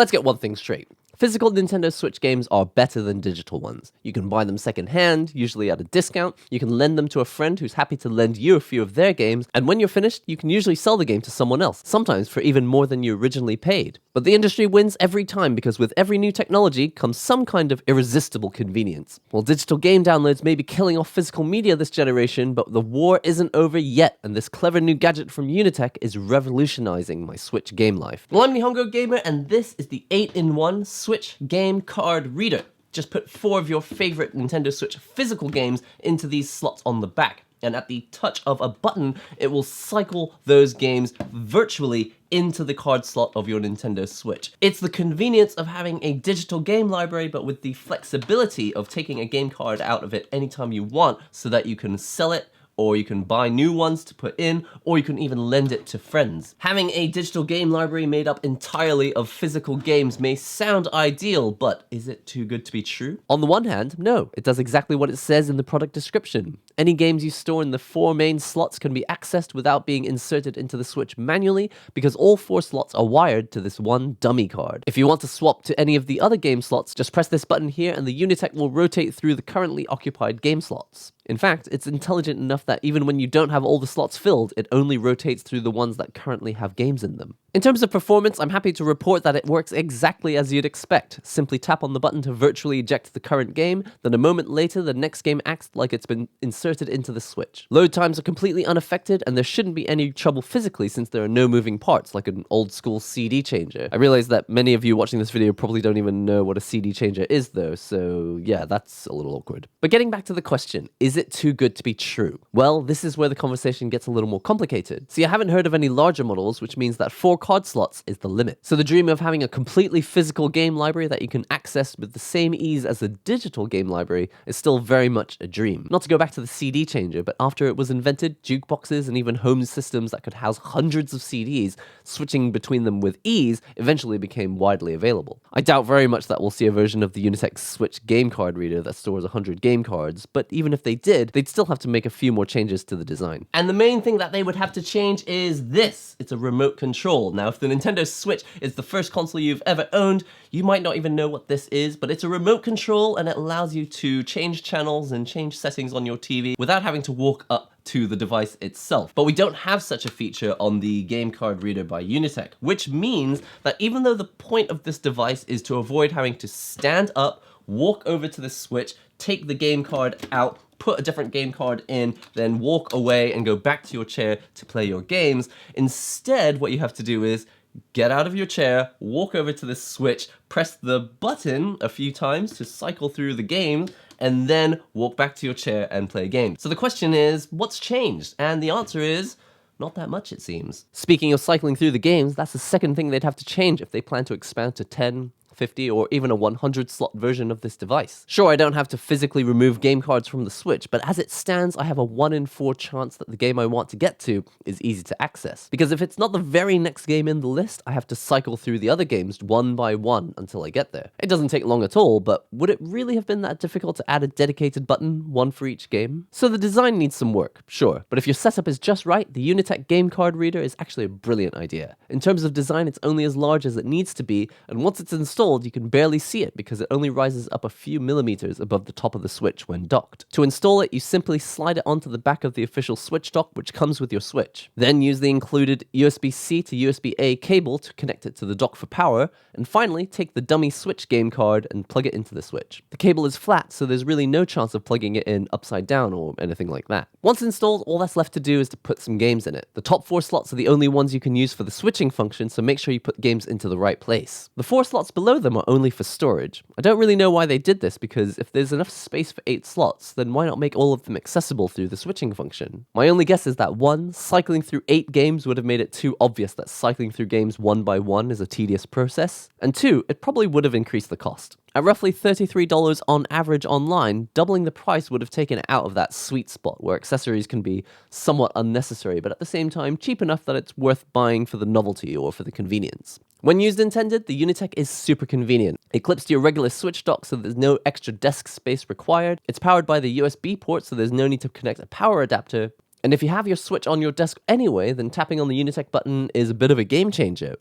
Let's get one thing straight. Physical Nintendo Switch games are better than digital ones. You can buy them secondhand, usually at a discount, you can lend them to a friend who's happy to lend you a few of their games, and when you're finished, you can usually sell the game to someone else, sometimes for even more than you originally paid. But the industry wins every time because with every new technology comes some kind of irresistible convenience. Well, digital game downloads may be killing off physical media this generation, but the war isn't over yet, and this clever new gadget from Unitek is revolutionizing my Switch game life. Well, I'm NihongoGamer, and this is the 8-in-1 Switch game card reader. Just put 4 of your favorite Nintendo Switch physical games into these slots on the back, and at the touch of a button, it will cycle those games virtually into the card slot of your Nintendo Switch. It's the convenience of having a digital game library, but with the flexibility of taking a game card out of it anytime you want, so that you can sell it, or you can buy new ones to put in, or you can even lend it to friends. Having a digital game library made up entirely of physical games may sound ideal, but is it too good to be true? On the one hand, no. It does exactly what it says in the product description. Any games you store in the 4 main slots can be accessed without being inserted into the Switch manually, because all 4 slots are wired to this one dummy card. If you want to swap to any of the other game slots, just press this button here and the Unitek will rotate through the currently occupied game slots. In fact, it's intelligent enough that even when you don't have all the slots filled, it only rotates through the ones that currently have games in them. In terms of performance, I'm happy to report that it works exactly as you'd expect. Simply tap on the button to virtually eject the current game, then a moment later the next game acts like it's been inserted into the Switch. Load times are completely unaffected, and there shouldn't be any trouble physically since there are no moving parts like an old school CD changer. I realize that many of you watching this video probably don't even know what a CD changer is though, so yeah, that's a little awkward. But getting back to the question, is it too good to be true? Well, this is where the conversation gets a little more complicated. See, I haven't heard of any larger models, which means that 4 card slots is the limit. So the dream of having a completely physical game library that you can access with the same ease as a digital game library is still very much a dream. Not to go back to the CD changer, but after it was invented, jukeboxes and even home systems that could house hundreds of CDs, switching between them with ease, eventually became widely available. I doubt very much that we'll see a version of the Unitek Switch game card reader that stores 100 game cards, but even if they did, they'd still have to make a few more changes to the design. And the main thing that they would have to change is this. It's a remote control. Now, if the Nintendo Switch is the first console you've ever owned, you might not even know what this is, but it's a remote control and it allows you to change channels and change settings on your TV without having to walk up to the device itself. But we don't have such a feature on the game card reader by Unitek, which means that even though the point of this device is to avoid having to stand up, walk over to the Switch, take the game card out, put a different game card in, then walk away and go back to your chair to play your games. Instead, what you have to do is get out of your chair, walk over to the Switch, press the button a few times to cycle through the game, and then walk back to your chair and play a game. So the question is, what's changed? And the answer is, not that much, it seems. Speaking of cycling through the games, that's the second thing they'd have to change if they plan to expand to 10, 50, or even a 100 slot version of this device. Sure, I don't have to physically remove game cards from the Switch, but as it stands, I have a 1 in 4 chance that the game I want to get to is easy to access. Because if it's not the very next game in the list, I have to cycle through the other games one by one until I get there. It doesn't take long at all, but would it really have been that difficult to add a dedicated button, one for each game? So the design needs some work, sure, but if your setup is just right, the Unitek game card reader is actually a brilliant idea. In terms of design, it's only as large as it needs to be, and once it's installed, you can barely see it because it only rises up a few millimeters above the top of the Switch when docked. To install it, you simply slide it onto the back of the official Switch dock, which comes with your Switch. Then use the included USB-C to USB-A cable to connect it to the dock for power, and finally take the dummy Switch game card and plug it into the Switch. The cable is flat, so there's really no chance of plugging it in upside down or anything like that. Once installed, all that's left to do is to put some games in it. The top 4 slots are the only ones you can use for the switching function, so make sure you put games into the right place. The 4 slots below them are only for storage. I don't really know why they did this, because if there's enough space for 8 slots, then why not make all of them accessible through the switching function? My only guess is that 1, cycling through 8 games would have made it too obvious that cycling through games one by one is a tedious process, and 2, it probably would have increased the cost. At roughly $33 on average online, doubling the price would have taken it out of that sweet spot where accessories can be somewhat unnecessary, but at the same time cheap enough that it's worth buying for the novelty or for the convenience. When used intended, the Unitek is super convenient. It clips to your regular Switch dock, so there's no extra desk space required. It's powered by the USB port, so there's no need to connect a power adapter. And if you have your Switch on your desk anyway, then tapping on the Unitek button is a bit of a game changer.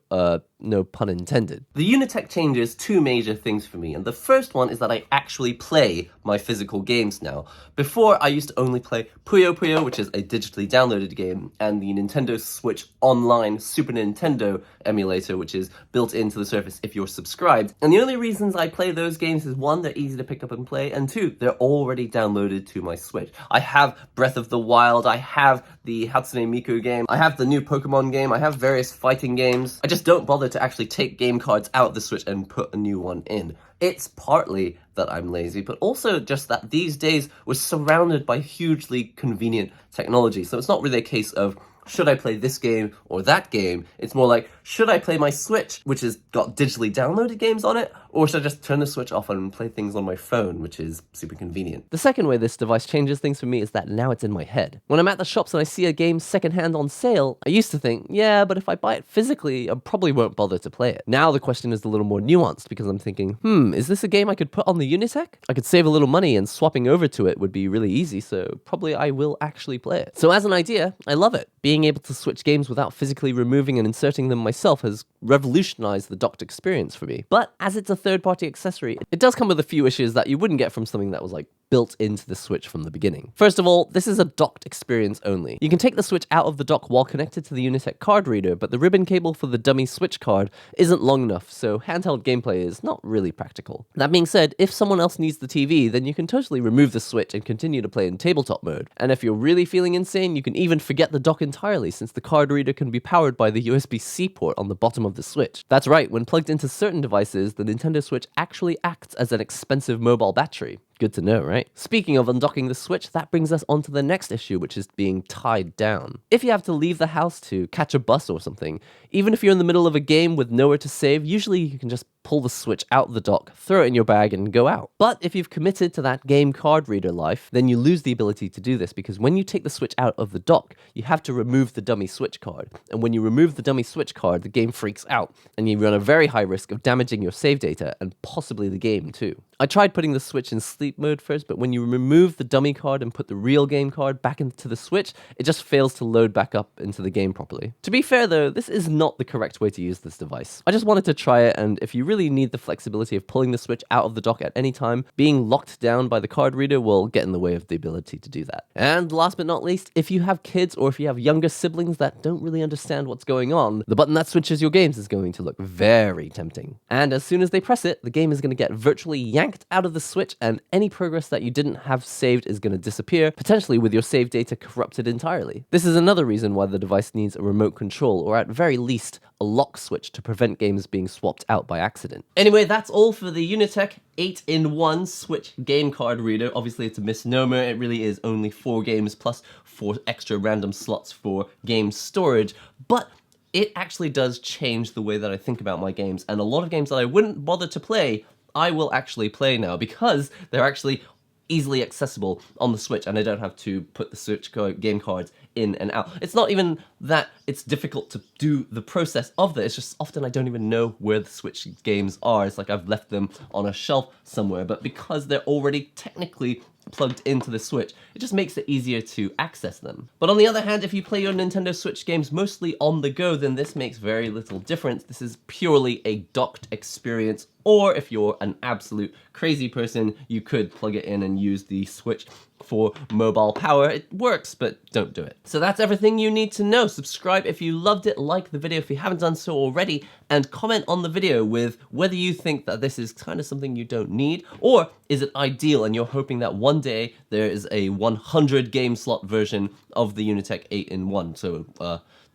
no pun intended. The Unitek changes two major things for me, and the first one is that I actually play my physical games now. Before, I used to only play Puyo Puyo, which is a digitally downloaded game, and the Nintendo Switch Online Super Nintendo emulator, which is built into the Surface if you're subscribed. And the only reasons I play those games is one, they're easy to pick up and play, and two, they're already downloaded to my Switch. I have Breath of the Wild, I have the Hatsune Miku game, I have the new Pokemon game, I have various fighting games. I just don't bother to actually take game cards out of the Switch and put a new one in. It's partly that I'm lazy, but also just that these days we're surrounded by hugely convenient technology. So it's not really a case of, should I play this game or that game? It's more like, should I play my Switch, which has got digitally downloaded games on it? Or should I just turn the Switch off and play things on my phone, which is super convenient? The second way this device changes things for me is that now it's in my head. When I'm at the shops and I see a game secondhand on sale, I used to think, yeah, but if I buy it physically, I probably won't bother to play it. Now the question is a little more nuanced because I'm thinking, is this a game I could put on the Unitek? I could save a little money and swapping over to it would be really easy, so probably I will actually play it. So as an idea, I love it. Being able to switch games without physically removing and inserting them myself has revolutionized the docked experience for me. But as it's a third-party accessory, it does come with a few issues that you wouldn't get from something that was like built into the Switch from the beginning. First of all, this is a docked experience only. You can take the Switch out of the dock while connected to the Unitek card reader, but the ribbon cable for the dummy Switch card isn't long enough, so handheld gameplay is not really practical. That being said, if someone else needs the TV, then you can totally remove the Switch and continue to play in tabletop mode. And if you're really feeling insane, you can even forget the dock entirely, since the card reader can be powered by the USB-C port on the bottom of the Switch. That's right, when plugged into certain devices, the Nintendo Switch actually acts as an expensive mobile battery. Good to know, right? Speaking of undocking the Switch, that brings us on to the next issue, which is being tied down. If you have to leave the house to catch a bus or something, even if you're in the middle of a game with nowhere to save, usually you can just pull the Switch out of the dock, throw it in your bag, and go out. But if you've committed to that game card reader life, then you lose the ability to do this, because when you take the Switch out of the dock, you have to remove the dummy Switch card. And when you remove the dummy Switch card, the game freaks out, and you run a very high risk of damaging your save data, and possibly the game too. I tried putting the Switch in sleep mode first, but when you remove the dummy card and put the real game card back into the Switch, it just fails to load back up into the game properly. To be fair though, this is not the correct way to use this device. I just wanted to try it, and if you really need the flexibility of pulling the Switch out of the dock at any time, being locked down by the card reader will get in the way of the ability to do that. And last but not least, if you have kids or if you have younger siblings that don't really understand what's going on, the button that switches your games is going to look very tempting. And as soon as they press it, the game is going to get virtually yanked out of the Switch, and any progress that you didn't have saved is going to disappear, potentially with your save data corrupted entirely. This is another reason why the device needs a remote control, or at very least, a lock switch to prevent games being swapped out by accident. Anyway, that's all for the Unitek 8-in-1 Switch game card reader. Obviously, it's a misnomer. It really is only 4 games plus 4 extra random slots for game storage, but it actually does change the way that I think about my games, and a lot of games that I wouldn't bother to play, I will actually play now because they're actually easily accessible on the Switch, and I don't have to put the Switch game cards in and out. It's not even that it's difficult to do the process of that, it's just often I don't even know where the Switch games are. It's like I've left them on a shelf somewhere, but because they're already technically plugged into the Switch, it just makes it easier to access them. But on the other hand, if you play your Nintendo Switch games mostly on the go, then this makes very little difference. This is purely a docked experience, or if you're an absolute crazy person, you could plug it in and use the Switch for mobile power. It works, but don't do it. So that's everything you need to know. Subscribe if you loved it, like the video if you haven't done so already, and comment on the video with whether you think that this is kind of something you don't need, or is it ideal and you're hoping that one day there is a 100 game slot version of the Unitek 8-in-1, so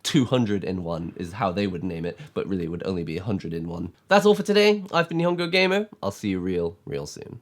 200-in-1 is how they would name it, but really it would only be 100-in-1. That's all for today. I've been NihongoGamer. I'll see you real soon.